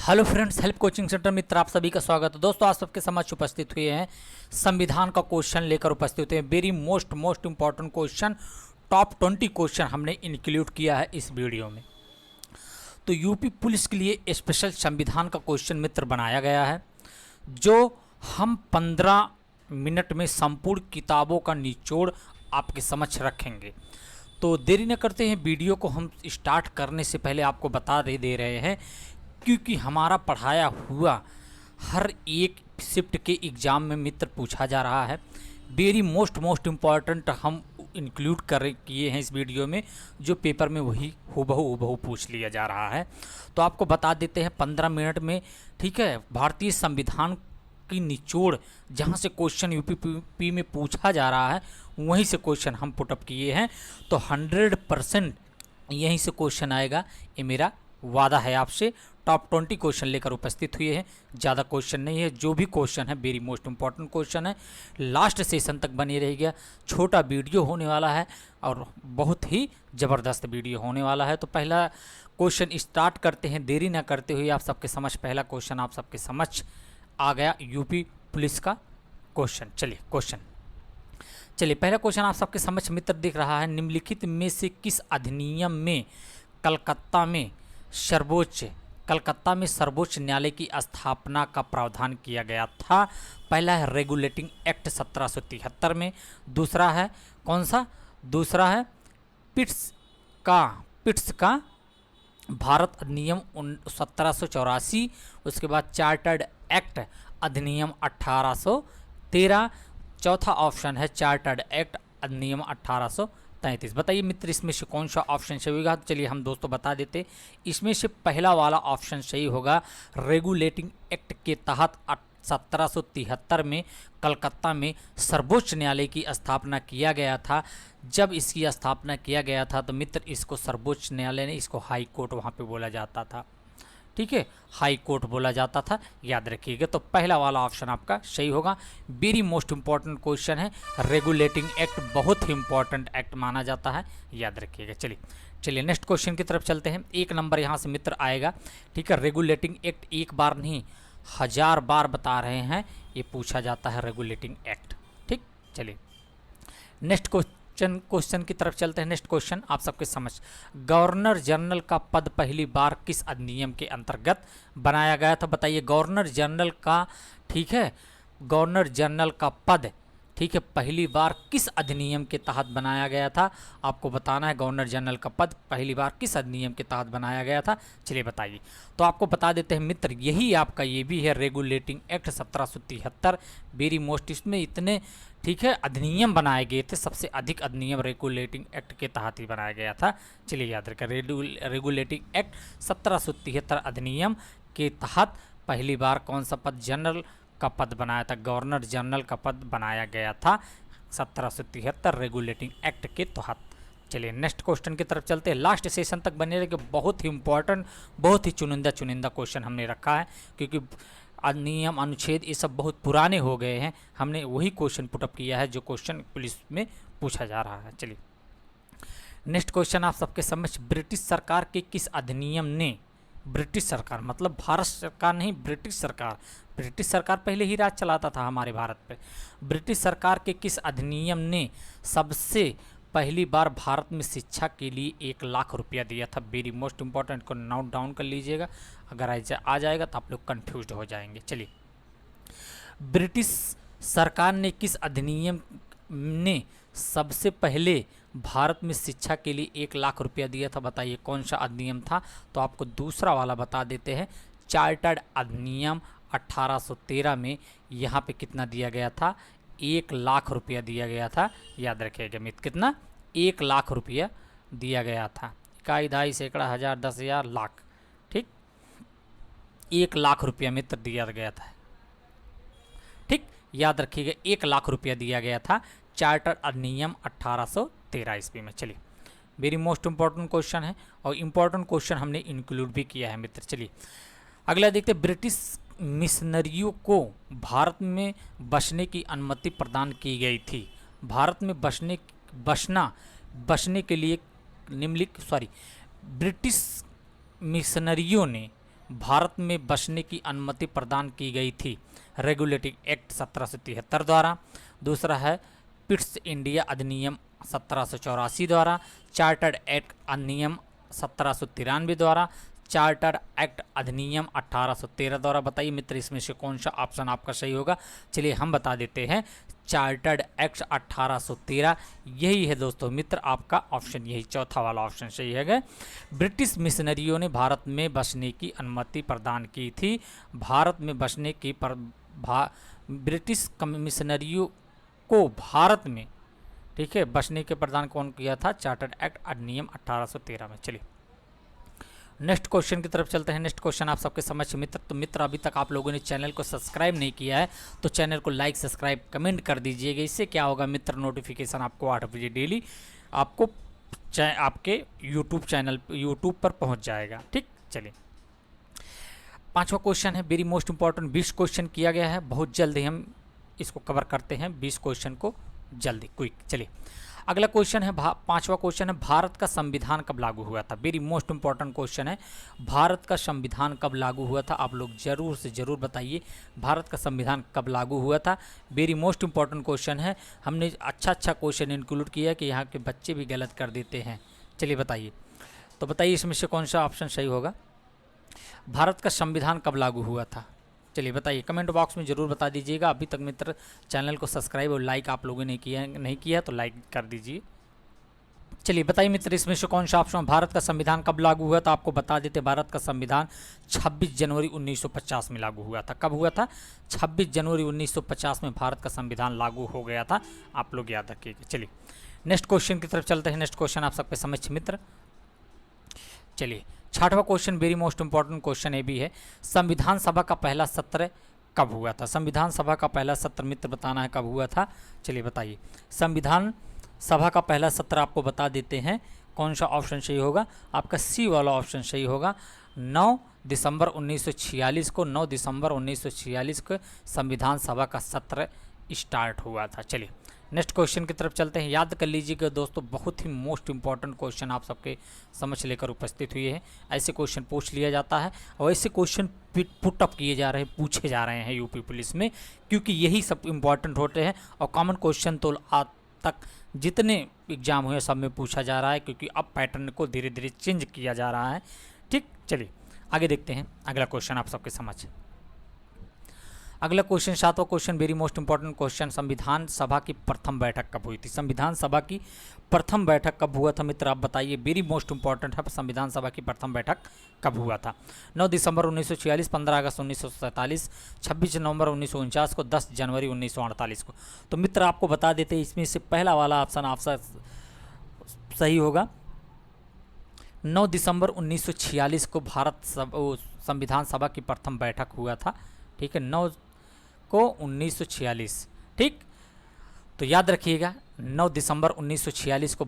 Hello friends, help coaching centre मित्र आप सभी का स्वागत है। दोस्तों आज सबके समक्ष उपस्थित हुए हैं संविधान का क्वेश्चन लेकर उपस्थित हुए हैं। Very most important question, top 20 question हमने इंक्लूड किया है इस वीडियो में। तो यूपी पुलिस के लिए स्पेशल संविधान का क्वेश्चन मित्र बनाया गया है, जो हम 15 मिनट में संपूर्ण किताबों का निचोड़ आपके समक्ष रखेंगे। तो देरी न करते हैं, वीडियो को हम स्टार्ट करने से पहले आपको बता दे रहे हैं, क्योंकि हमारा पढ़ाया हुआ हर एक शिफ्ट के एग्ज़ाम में मित्र पूछा जा रहा है। वेरी मोस्ट इम्पॉर्टेंट हम इंक्लूड किए हैं इस वीडियो में, जो पेपर में वही हूबहू पूछ लिया जा रहा है। तो आपको बता देते हैं 15 मिनट में, ठीक है। भारतीय संविधान की निचोड़, जहाँ से क्वेश्चन यूपी में पूछा जा रहा है वहीं से क्वेश्चन हम पुटअप किए हैं। तो 100% यहीं से क्वेश्चन आएगा, ये मेरा वादा है आपसे। टॉप 20 क्वेश्चन लेकर उपस्थित हुए हैं, ज़्यादा क्वेश्चन नहीं है। जो भी क्वेश्चन है वेरी मोस्ट इंपॉर्टेंट क्वेश्चन है, लास्ट सेशन तक बने रहेगा। छोटा वीडियो होने वाला है और बहुत ही ज़बरदस्त वीडियो होने वाला है। तो पहला क्वेश्चन स्टार्ट करते हैं, देरी ना करते हुए। आप सबके समझ पहला क्वेश्चन आप सबके समझ आ गया, यूपी पुलिस का क्वेश्चन। चलिए पहला क्वेश्चन आप सबके समझ मित्र दिख रहा है। निम्नलिखित में से किस अधिनियम में कलकत्ता में सर्वोच्च न्यायालय की स्थापना का प्रावधान किया गया था? पहला है रेगुलेटिंग एक्ट 1773 में। दूसरा है कौन सा? दूसरा है पिट्स का भारत अधिनियम 1784। उसके बाद चार्टर्ड एक्ट अधिनियम 1813। चौथा ऑप्शन है चार्टर्ड एक्ट अधिनियम 1833। बताइए मित्र, इसमें से कौन सा ऑप्शन सही होगा? चलिए हम दोस्तों बता देते, इसमें से पहला वाला ऑप्शन सही होगा। रेगुलेटिंग एक्ट के तहत 1773 में कलकत्ता में सर्वोच्च न्यायालय की स्थापना किया गया था। जब इसकी स्थापना किया गया था तो मित्र इसको सर्वोच्च न्यायालय ने, इसको हाई कोर्ट वहाँ पे बोला जाता था, ठीक है, हाई कोर्ट बोला जाता था, याद रखिएगा। तो पहला वाला ऑप्शन आपका सही होगा। वेरी मोस्ट इंपॉर्टेंट क्वेश्चन है। रेगुलेटिंग एक्ट बहुत ही इंपॉर्टेंट एक्ट माना जाता है, याद रखिएगा। चलिए नेक्स्ट क्वेश्चन की तरफ चलते हैं। 1 नंबर यहाँ से मित्र आएगा, ठीक है। रेगुलेटिंग एक्ट एक बार नहीं 1000 बार बता रहे हैं, ये पूछा जाता है रेगुलेटिंग एक्ट, ठीक। चलिए नेक्स्ट क्वेश्चन की तरफ चलते हैं। नेक्स्ट क्वेश्चन आप सबके समझ, गवर्नर जनरल का पद पहली बार किस अधिनियम के अंतर्गत बनाया गया था? बताइए गवर्नर जनरल का, ठीक है, गवर्नर जनरल का पद, ठीक है, पहली बार किस अधिनियम के तहत बनाया गया था? आपको बताना है गवर्नर जनरल का पद पहली बार किस अधिनियम के तहत बनाया गया था। चलिए बताइए। तो आपको बता देते हैं मित्र, यही आपका ये भी है रेगुलेटिंग एक्ट 1773। वेरी मोस्ट, इसमें इतने, ठीक है, अधिनियम बनाए गए थे। सबसे अधिक अधिनियम रेगुलेटिंग एक्ट के तहत ही बनाया गया था। चलिए याद रखें, रेगुलेटिंग एक्ट 1773 अधिनियम के तहत पहली बार कौन सा पद जनरल का पद बनाया था? गवर्नर जनरल का पद बनाया गया था 1773 रेगुलेटिंग एक्ट के तहत। चलिए नेक्स्ट क्वेश्चन की तरफ चलते हैं। लास्ट सेशन तक बने रहे, बहुत ही इंपॉर्टेंट, बहुत ही चुनिंदा क्वेश्चन हमने रखा है, क्योंकि नियम अनुच्छेद ये सब बहुत पुराने हो गए हैं। हमने वही क्वेश्चन पुटअप किया है जो क्वेश्चन पुलिस में पूछा जा रहा है। चलिए नेक्स्ट क्वेश्चन आप सबके समझ, ब्रिटिश सरकार के किस अधिनियम ने, ब्रिटिश सरकार मतलब भारत सरकार नहीं, ब्रिटिश सरकार पहले ही राज चलाता था हमारे भारत पे। ब्रिटिश सरकार के किस अधिनियम ने सबसे पहली बार भारत में शिक्षा के लिए 1 लाख रुपया दिया था? वेरी मोस्ट इंपॉर्टेंट को नोट डाउन कर लीजिएगा, अगर आ जाएगा तो आप लोग कंफ्यूज हो जाएंगे। चलिए, ब्रिटिश सरकार ने किस अधिनियम ने सबसे पहले भारत में शिक्षा के लिए 1 लाख रुपया दिया था? बताइए कौन सा अधिनियम था? तो आपको दूसरा वाला बता देते हैं, चार्टर्ड अधिनियम 1813 में यहाँ पे कितना दिया गया था? 1 लाख रुपया दिया गया था, याद रखिएगा मित्र। कितना? 1 लाख रुपया दिया गया था। इकाई, दहाई, सैकड़ा, हज़ार, 10,000, लाख, ठीक, 1 लाख रुपया मित्र दिया गया था, ठीक, याद रखिएगा। 1 लाख रुपया दिया गया था, चार्टर अधिनियम 1813 ईस्वी में। चलिए वेरी मोस्ट इंपॉर्टेंट क्वेश्चन है, और इम्पॉर्टेंट क्वेश्चन हमने इंक्लूड भी किया है मित्र। चलिए अगला देखते हैं, ब्रिटिश मिशनरियों को भारत में बसने की अनुमति प्रदान की गई थी। भारत में बसने के लिए ब्रिटिश मिशनरियों ने भारत में बसने की अनुमति प्रदान की गई थी? रेगुलेटिंग एक्ट 1773 द्वारा, दूसरा है पिट्स इंडिया अधिनियम 1784 द्वारा, चार्टर्ड एक्ट अधिनियम 1793 द्वारा, चार्टर्ड एक्ट अधिनियम 1813 द्वारा। बताइए मित्र इसमें से कौन सा ऑप्शन आपका सही होगा? चलिए हम बता देते हैं, चार्टर्ड एक्ट 1813 यही है दोस्तों मित्र, आपका ऑप्शन यही चौथा वाला ऑप्शन सही है। ब्रिटिश मिशनरियों ने भारत में बसने की अनुमति प्रदान की थी। भारत में बसने की ब्रिटिश मिशनरियों को भारत में, ठीक है, बसने के प्रदान कौन किया था? चार्टर्ड एक्ट अधिनियम 1813 में। चलिए नेक्स्ट क्वेश्चन की तरफ चलते हैं। नेक्स्ट क्वेश्चन आप सबके समझ मित्र, तो मित्र अभी तक आप लोगों ने चैनल को सब्सक्राइब नहीं किया है तो चैनल को लाइक सब्सक्राइब कमेंट कर दीजिएगा। इससे क्या होगा मित्र, नोटिफिकेशन आपको 8 बजे डेली आपको आपके यूट्यूब पर पहुंच जाएगा। ठीक, चलिए पांचवा क्वेश्चन है वेरी मोस्ट इंपॉर्टेंट, 20 क्वेश्चन किया गया है, बहुत जल्दी हम इसको कवर करते हैं 20 क्वेश्चन को जल्दी क्विक। चलिए अगला क्वेश्चन है, पांचवा क्वेश्चन है, भारत का संविधान कब लागू हुआ था? वेरी मोस्ट इंपॉर्टेंट क्वेश्चन है, भारत का संविधान कब लागू हुआ था? आप लोग जरूर से जरूर बताइए, भारत का संविधान कब लागू हुआ था? वेरी मोस्ट इंपॉर्टेंट क्वेश्चन है, हमने अच्छा क्वेश्चन इंक्लूड किया कि यहाँ के बच्चे भी गलत कर देते हैं। चलिए बताइए, तो बताइए इसमें से कौन सा ऑप्शन सही होगा? भारत का संविधान कब लागू हुआ था? चलिए बताइए, कमेंट बॉक्स में ज़रूर बता दीजिएगा। अभी तक मित्र चैनल को सब्सक्राइब और लाइक आप लोगों ने नहीं किया तो लाइक कर दीजिए। चलिए बताइए मित्र इसमें से कौन सा ऑप्शन, भारत का संविधान कब लागू हुआ था? आपको बता देते, भारत का संविधान 26 जनवरी 1950 में लागू हुआ था। कब हुआ था? 26 जनवरी 1950 में भारत का संविधान लागू हो गया था, आप लोग याद रखिएगा। चलिए नेक्स्ट क्वेश्चन की तरफ चलते हैं। नेक्स्ट क्वेश्चन आप सबके समझ मित्र, चलिए छठवां question very most important question ये भी है, संविधान सभा का पहला सत्र कब हुआ था? संविधान सभा का पहला सत्र मित्र बताना है कब हुआ था। चलिए बताइए, संविधान सभा का पहला सत्र आपको बता देते हैं, कौन सा ऑप्शन सही होगा? आपका सी वाला ऑप्शन सही होगा। 9 दिसंबर 1946 को, 9 दिसंबर 1946 को संविधान सभा का सत्र स्टार्ट हुआ था। चलिए नेक्स्ट क्वेश्चन की तरफ चलते हैं। याद कर लीजिएगा दोस्तों, बहुत ही मोस्ट इंपॉर्टेंट क्वेश्चन आप सबके समझ लेकर उपस्थित हुए हैं। ऐसे क्वेश्चन पूछ लिया जाता है और ऐसे क्वेश्चन पुटअप किए जा रहे हैं, पूछे जा रहे हैं यूपी पुलिस में, क्योंकि यही सब इंपॉर्टेंट होते हैं। और कॉमन क्वेश्चन तो आज तक जितने एग्जाम हुए सब में पूछा जा रहा है, क्योंकि अब पैटर्न को धीरे धीरे चेंज किया जा रहा है। ठीक, चलिए आगे देखते हैं अगला क्वेश्चन आप सबके समझ। अगला क्वेश्चन, सातवां question very most important question, संविधान सभा की प्रथम बैठक कब हुई थी? संविधान सभा की प्रथम बैठक कब हुआ था मित्र, आप बताइए। वेरी मोस्ट इंपॉर्टेंट है, संविधान सभा की प्रथम बैठक कब हुआ था? 9 दिसंबर 1946, 15 अगस्त 1947, 26 नवंबर 1949 को, 10 जनवरी 1948 को। तो मित्र आपको बता देते हैं, इसमें से पहला वाला ऑप्शन आपका सही होगा। 9 दिसंबर 1946 को संविधान सभा की प्रथम बैठक हुआ था। ठीक है, 9 को 1946। ठीक, तो याद रखिएगा 9 दिसंबर 1946 को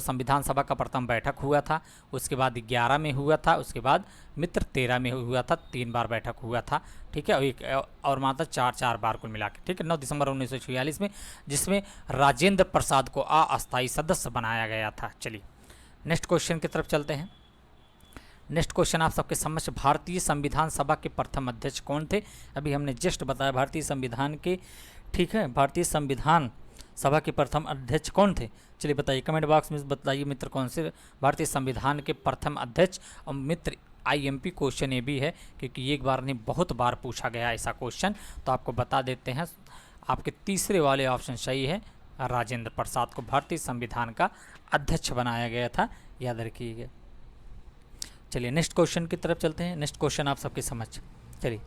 संविधान सभा का प्रथम बैठक हुआ था। उसके बाद 11 में हुआ था, उसके बाद मित्र 13 में हुआ था, 3 बार बैठक हुआ था। ठीक है, और मात्र 4 बार को मिला के। ठीक है, 9 दिसंबर 1946 में, जिसमें राजेंद्र प्रसाद को अस्थायी सदस्य बनाया गया था। चलिए नेक्स्ट क्वेश्चन की तरफ चलते हैं। नेक्स्ट क्वेश्चन आप सबके समझ, भारतीय संविधान सभा के प्रथम अध्यक्ष कौन थे? अभी हमने जस्ट बताया भारतीय संविधान के, ठीक है, भारतीय संविधान सभा के प्रथम अध्यक्ष कौन थे? चलिए बताइए, कमेंट बॉक्स में बताइए मित्र कौन से भारतीय संविधान के प्रथम अध्यक्ष। और मित्र IMP क्वेश्चन ये भी है, क्योंकि एक बार नहीं बहुत बार पूछा गया ऐसा क्वेश्चन, तो आपको बता देते हैं। आपके तीसरे वाले ऑप्शन सही है, राजेंद्र प्रसाद को भारतीय संविधान का अध्यक्ष बनाया गया था, याद रखिएगा। चलिए नेक्स्ट क्वेश्चन की तरफ चलते हैं। नेक्स्ट क्वेश्चन आप सबके समझ, चलिए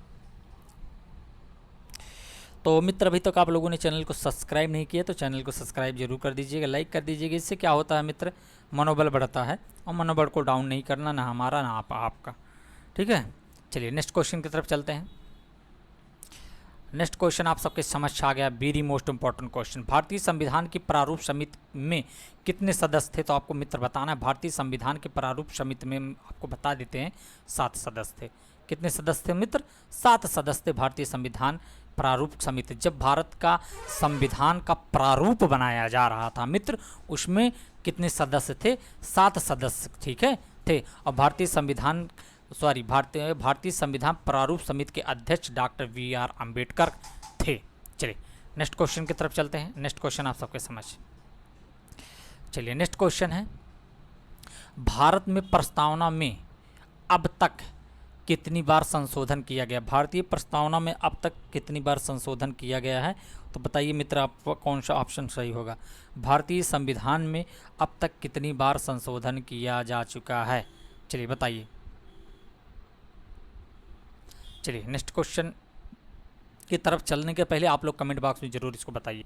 तो मित्र अभी तक आप लोगों ने चैनल को सब्सक्राइब नहीं किया तो चैनल को सब्सक्राइब जरूर कर दीजिएगा, लाइक कर दीजिएगा। इससे क्या होता है मित्र, मनोबल बढ़ता है, और मनोबल को डाउन नहीं करना, ना हमारा ना आपका। ठीक है, चलिए नेक्स्ट क्वेश्चन की तरफ चलते हैं। नेक्स्ट क्वेश्चन आप सबके समझ आ गया, वेरी मोस्ट इंपॉर्टेंट क्वेश्चन, भारतीय संविधान की प्रारूप समिति में कितने सदस्य थे? तो आपको मित्र बताना है, भारतीय संविधान के प्रारूप समिति में आपको बता देते हैं 7 सदस्य थे। कितने सदस्य थे मित्र? 7 सदस्य थे भारतीय संविधान प्रारूप समिति। जब भारत का संविधान का प्रारूप बनाया जा रहा था मित्र, उसमें कितने सदस्य थे? 7 सदस्य, ठीक है, थे। और भारतीय संविधान भारतीय संविधान प्रारूप समिति के अध्यक्ष डॉक्टर VR अम्बेडकर थे। चलिए नेक्स्ट क्वेश्चन की तरफ चलते हैं। नेक्स्ट क्वेश्चन आप सबके समझ। चलिए नेक्स्ट क्वेश्चन है, भारत में प्रस्तावना में अब तक कितनी बार संशोधन किया गया? भारतीय प्रस्तावना में अब तक कितनी बार संशोधन किया गया है? तो बताइए मित्र, आपको कौन सा ऑप्शन सही होगा? भारतीय संविधान में अब तक कितनी बार संशोधन किया जा चुका है? चलिए बताइए। चलिए नेक्स्ट क्वेश्चन की तरफ चलने के पहले आप लोग कमेंट बॉक्स में जरूर इसको बताइए।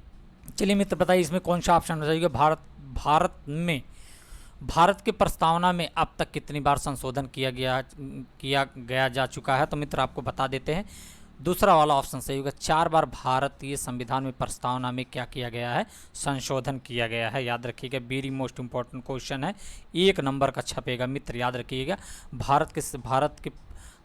चलिए मित्र बताइए इसमें कौन सा ऑप्शन सही होगा? भारत की प्रस्तावना में अब तक कितनी बार संशोधन किया गया जा चुका है? तो मित्र आपको बता देते हैं, दूसरा वाला ऑप्शन सही होगा। 4 बार भारतीय संविधान में प्रस्तावना में क्या किया गया है? संशोधन किया गया है। याद रखिएगा, वेरी मोस्ट इंपॉर्टेंट क्वेश्चन है, 1 नंबर का छपेगा मित्र, याद रखिएगा।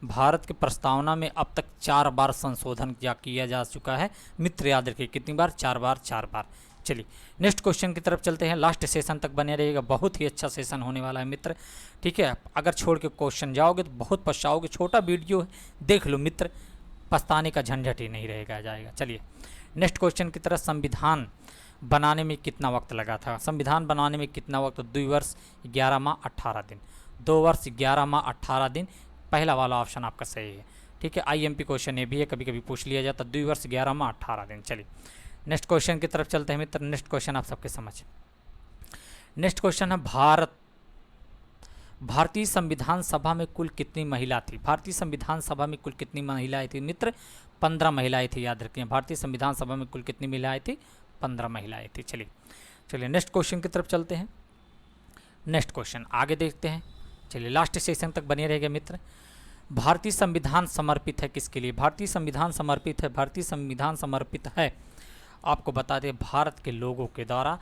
भारत की प्रस्तावना में अब तक 4 बार संशोधन किया जा चुका है मित्र, याद रखिए कितनी बार? 4 बार, 4 बार। चलिए नेक्स्ट क्वेश्चन की तरफ चलते हैं। लास्ट सेशन तक बने रहिएगा, बहुत ही अच्छा सेशन होने वाला है मित्र, ठीक है। अगर छोड़ के क्वेश्चन जाओगे तो बहुत पछताओगे। छोटा वीडियो है, देख लो मित्र, पछताने का झंझट ही नहीं रहेगा जाएगा। चलिए नेक्स्ट क्वेश्चन की तरफ, संविधान बनाने में कितना वक्त लगा था? संविधान बनाने में कितना वक्त? 2 वर्ष 11 माह 18 दिन। 2 वर्ष 11 माह 18 दिन, पहला वाला ऑप्शन आपका सही है, ठीक है। IMP क्वेश्चन ये भी है, कभी कभी पूछ लिया जाता। 2 वर्ष 11 माह 18 दिन। चलिए नेक्स्ट क्वेश्चन की तरफ चलते हैं मित्र। नेक्स्ट क्वेश्चन आप सबके समझ। नेक्स्ट क्वेश्चन है, भारतीय संविधान सभा में कुल कितनी महिला थी? भारतीय संविधान सभा में कुल कितनी महिलाएं थी मित्र? 15 महिलाएं थी, याद रखिए। भारतीय संविधान सभा में कुल कितनी महिलाएं थी? 15 महिलाएं थी। चलिए नेक्स्ट क्वेश्चन की तरफ चलते हैं। नेक्स्ट क्वेश्चन आगे देखते हैं। चलिए लास्ट सेशन तक बने रहेगा मित्र। भारतीय संविधान समर्पित है किसके लिए? भारतीय संविधान समर्पित है आपको बता दें भारत के लोगों के द्वारा,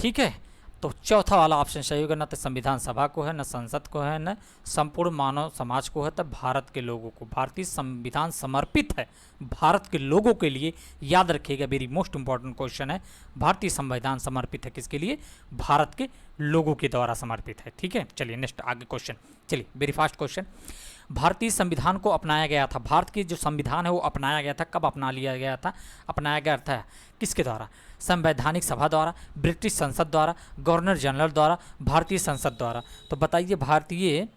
ठीक है। तो चौथा वाला ऑप्शन सही होगा, न तो संविधान सभा को है, न संसद को है, न संपूर्ण मानव समाज को है, तब भारत के लोगों को। भारतीय संविधान समर्पित है भारत के लोगों के लिए, याद रखिएगा, वेरी मोस्ट इंपॉर्टेंट क्वेश्चन है। भारतीय संविधान समर्पित है किसके लिए? भारत के लोगों के द्वारा समर्पित है, ठीक है। चलिए नेक्स्ट आगे क्वेश्चन। चलिए वेरी फास्ट क्वेश्चन, भारतीय संविधान को अपनाया गया था, भारत की जो संविधान है वो अपनाया गया था, कब अपना लिया गया था? अपनाया गया था किसके द्वारा? संवैधानिक सभा द्वारा, ब्रिटिश संसद द्वारा, गवर्नर जनरल द्वारा, भारतीय संसद द्वारा। तो बताइए भारतीय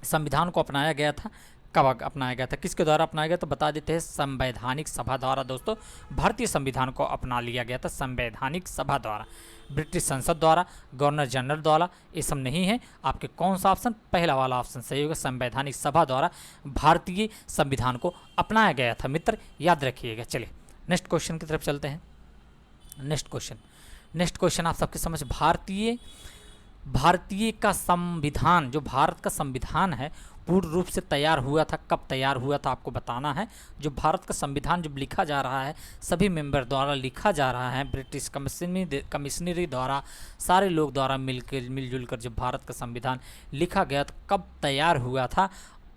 संविधान को अपनाया गया था, कब अपनाया गया था, किसके द्वारा अपनाया गया? तो बता देते हैं संवैधानिक सभा द्वारा। दोस्तों भारतीय संविधान को अपना लिया गया था संवैधानिक सभा द्वारा। ब्रिटिश संसद द्वारा, गवर्नर जनरल द्वारा, ये सब नहीं है। आपके कौन सा ऑप्शन? पहला वाला ऑप्शन सही होगा, संवैधानिक सभा द्वारा भारतीय संविधान को अपनाया गया था मित्र, याद रखिएगा। चलिए नेक्स्ट क्वेश्चन की तरफ चलते हैं। नेक्स्ट क्वेश्चन आप सबके समझ। भारतीय का संविधान, जो भारत का संविधान है, पूर्ण रूप से तैयार हुआ था, कब तैयार हुआ था आपको बताना है। जो भारत का संविधान जब लिखा जा रहा है, सभी मेंबर द्वारा लिखा जा रहा है, ब्रिटिश कमिश्नरी द्वारा, सारे लोग द्वारा मिलजुल कर जब भारत का संविधान लिखा गया, तो कब तैयार हुआ था?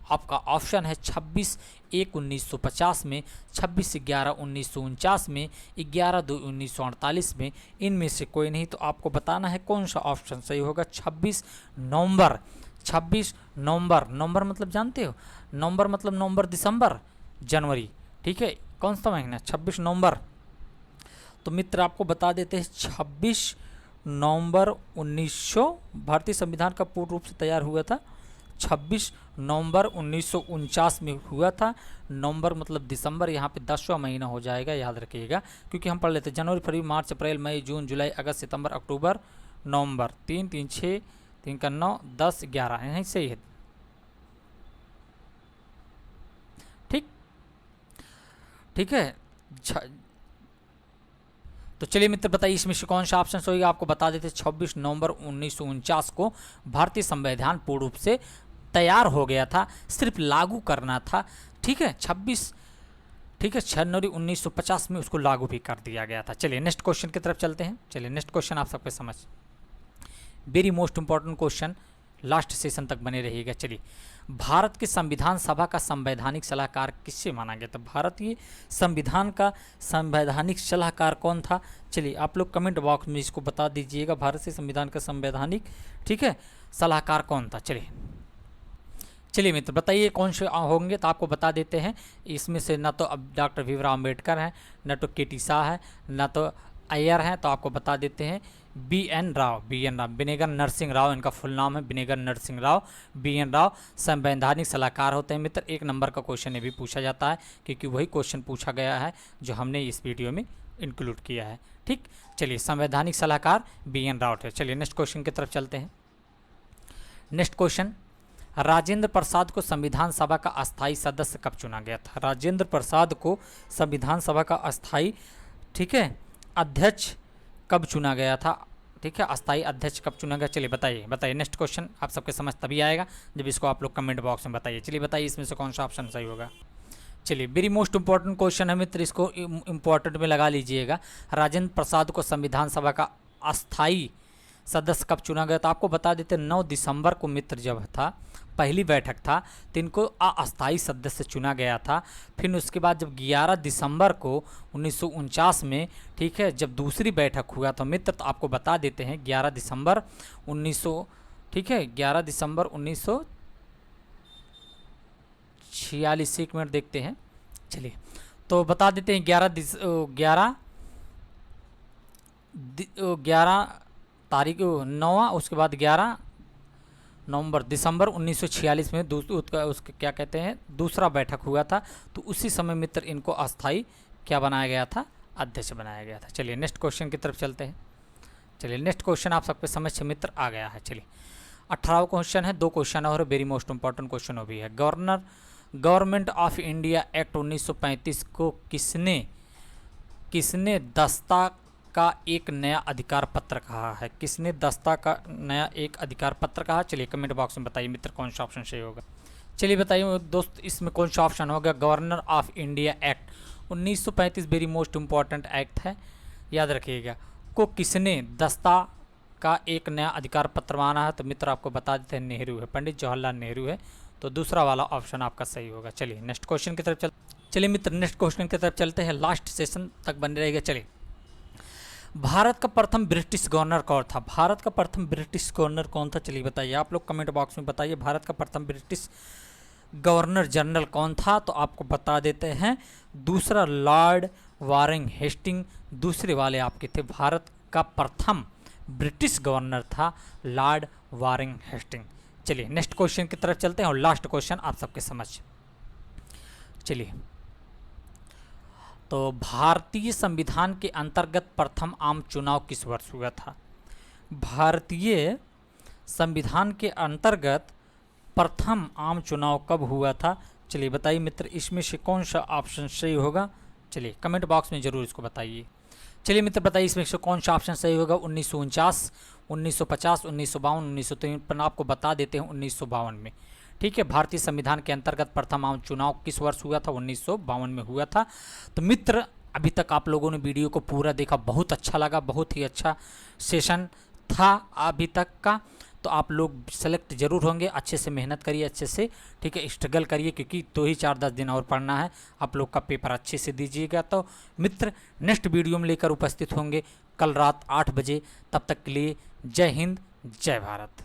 आपका ऑप्शन है 26/1/1950 में, 26/11/1949 में, 11/2/1948 में, इनमें से कोई नहीं। तो आपको बताना है कौन सा ऑप्शन सही होगा। 26 नवंबर, 26 नवंबर, नवंबर मतलब जानते हो? नवंबर मतलब नवंबर, दिसंबर, जनवरी, ठीक है। कौन सा महीना? 26 नवंबर। तो मित्र आपको बता देते हैं 26 नवंबर 1900 भारतीय संविधान का पूर्ण रूप से तैयार हुआ था। 26 नवंबर 1949 में हुआ था। नवंबर मतलब दिसंबर, यहाँ पे 10वां महीना हो जाएगा, याद रखिएगा, क्योंकि हम पढ़ लेते हैं जनवरी, फरवरी, मार्च, अप्रैल, मई, जून, जुलाई, अगस्त, सितंबर, अक्टूबर, नवंबर, 3 3 6 3 का 9 10 11, यहीं सही है, ठीक है। तो चलिए मित्र बताइए इसमें से कौन सा ऑप्शन होगा। आपको बता देते 26 नवंबर 1949 को भारतीय संविधान पूर्ण रूप से तैयार हो गया था, सिर्फ लागू करना था, ठीक है। 26 जनवरी 1950 में उसको लागू भी कर दिया गया था। चलिए नेक्स्ट क्वेश्चन की तरफ चलते हैं। चलिए नेक्स्ट क्वेश्चन आप सबके समझ, very most important question, last session तक बने रहिएगा। चलिए भारत के संविधान सभा का संवैधानिक सलाहकार किससे माना गया था? भारतीय संविधान का संवैधानिक सलाहकार कौन था? चलिए आप लोग कमेंट बॉक्स में इसको बता दीजिएगा, भारत के संविधान का संवैधानिक, ठीक है, सलाहकार कौन था। चलिए मित्र बताइए कौन से होंगे, तो आपको बता देते हैं। इसमें से ना तो अब डॉक्टर भीमराव अम्बेडकर हैं, ना तो के टी शाह है, ना तो अय्यर हैं, तो आपको बता देते हैं बी एन राव। विनेगर नरसिंह राव इनका फुल नाम है, विनेगर नरसिंह राव। बी एन राव संवैधानिक सलाहकार होते हैं मित्र। 1 नंबर का क्वेश्चन ये भी पूछा जाता है, क्योंकि वही क्वेश्चन पूछा गया है जो हमने इस वीडियो में इंक्लूड किया है। ठीक, चलिए संवैधानिक सलाहकार बी एन राव थे। चलिए नेक्स्ट क्वेश्चन की तरफ चलते हैं। नेक्स्ट क्वेश्चन, राजेंद्र प्रसाद को संविधान सभा का अस्थाई सदस्य कब चुना गया था? राजेंद्र प्रसाद को संविधान सभा का अस्थाई, ठीक है, अध्यक्ष कब चुना गया था? ठीक है, अस्थाई अध्यक्ष कब चुना गया? चलिए बताइए। नेक्स्ट क्वेश्चन आप सबके समझ तभी आएगा जब इसको आप लोग कमेंट बॉक्स में बताइए। चलिए बताइए इसमें से कौन सा ऑप्शन सही होगा। चलिए वेरी मोस्ट इंपॉर्टेंट क्वेश्चन है मित्र, इसको इंपॉर्टेंट में लगा लीजिएगा। राजेंद्र प्रसाद को संविधान सभा का अस्थाई सदस्य कब चुना गया? तो आपको बता देते 9 दिसंबर को मित्र जब था पहली बैठक था तो इनको अस्थाई सदस्य चुना गया था। फिर उसके बाद जब 11 दिसंबर को 1949 में, ठीक है, जब दूसरी बैठक हुआ तो मित्र तो आपको बता देते हैं 11 दिसंबर 1900, ठीक है, 11 दिसंबर 1946, 1 मिनट देखते हैं। चलिए तो बता देते हैं 11 तारीख 9, उसके बाद 11 नवंबर दिसंबर 1946 में उसके क्या कहते हैं दूसरा बैठक हुआ था। तो उसी समय मित्र इनको अस्थाई क्या बनाया गया था? अध्यक्ष बनाया गया था। चलिए नेक्स्ट क्वेश्चन की तरफ चलते हैं। चलिए नेक्स्ट क्वेश्चन आप सबके समझ से मित्र आ गया है। चलिए 18वां क्वेश्चन है, 2 क्वेश्चन और वेरी मोस्ट इंपॉर्टेंट क्वेश्चन वो भी है। गवर्नमेंट ऑफ इंडिया एक्ट 1935 को किसने दस्ता का एक नया अधिकार पत्र कहा है? किसने दस्ता का नया एक अधिकार पत्र कहा? चलिए कमेंट बॉक्स में बताइए मित्र कौन सा ऑप्शन सही होगा। चलिए बताइए दोस्त इसमें कौन सा ऑप्शन होगा। Governor of India act 1935 very most important act है, याद रखिएगा। को किसने दस्ता का एक नया अधिकार पत्र माना है? तो मित्र आपको बता देते हैं नेहरू है, पंडित जवाहरलाल नेहरू है। तो दूसरा वाला ऑप्शन आपका सही होगा। चलिए नेक्स्ट क्वेश्चन की तरफ चलिए मित्र नेक्स्ट क्वेश्चन की तरफ चलते हैं। लास्ट सेशन तक बने रहेगा। चलिए भारत का प्रथम ब्रिटिश गवर्नर कौन था? भारत का प्रथम ब्रिटिश गवर्नर कौन था? चलिए बताइए, आप लोग कमेंट बॉक्स में बताइए भारत का प्रथम ब्रिटिश गवर्नर जनरल कौन था? तो आपको बता देते हैं दूसरा लॉर्ड वारेन हेस्टिंग दूसरे वाले आपके थे। भारत का प्रथम ब्रिटिश गवर्नर था लॉर्ड वारेन हेस्टिंग। चलिए नेक्स्ट क्वेश्चन की तरफ चलते हैं और लास्ट क्वेश्चन आप सबके समझ। चलिए तो भारतीय संविधान के अंतर्गत प्रथम आम चुनाव किस वर्ष हुआ था? भारतीय संविधान के अंतर्गत प्रथम आम चुनाव कब हुआ था? चलिए बताइए मित्र इसमें से कौन सा ऑप्शन सही होगा। चलिए कमेंट बॉक्स में ज़रूर इसको बताइए। चलिए मित्र बताइए इसमें से कौन सा ऑप्शन सही होगा। 1949, 1950, 1952, 1953। आपको बता देते हैं 1952 में। ठीक है, भारतीय संविधान के अंतर्गत प्रथम आम चुनाव किस वर्ष हुआ था? 1952 में हुआ था। तो मित्र अभी तक आप लोगों ने वीडियो को पूरा देखा, बहुत अच्छा लगा, बहुत ही अच्छा सेशन था अभी तक का। तो आप लोग सेलेक्ट जरूर होंगे, अच्छे से मेहनत करिए, अच्छे से, ठीक है, स्ट्रगल करिए, क्योंकि 2 ही 4-10 दिन और पढ़ना है। आप लोग का पेपर अच्छे से दीजिएगा। तो मित्र नेक्स्ट वीडियो में लेकर उपस्थित होंगे कल रात 8 बजे। तब तक के लिए जय हिंद, जय भारत।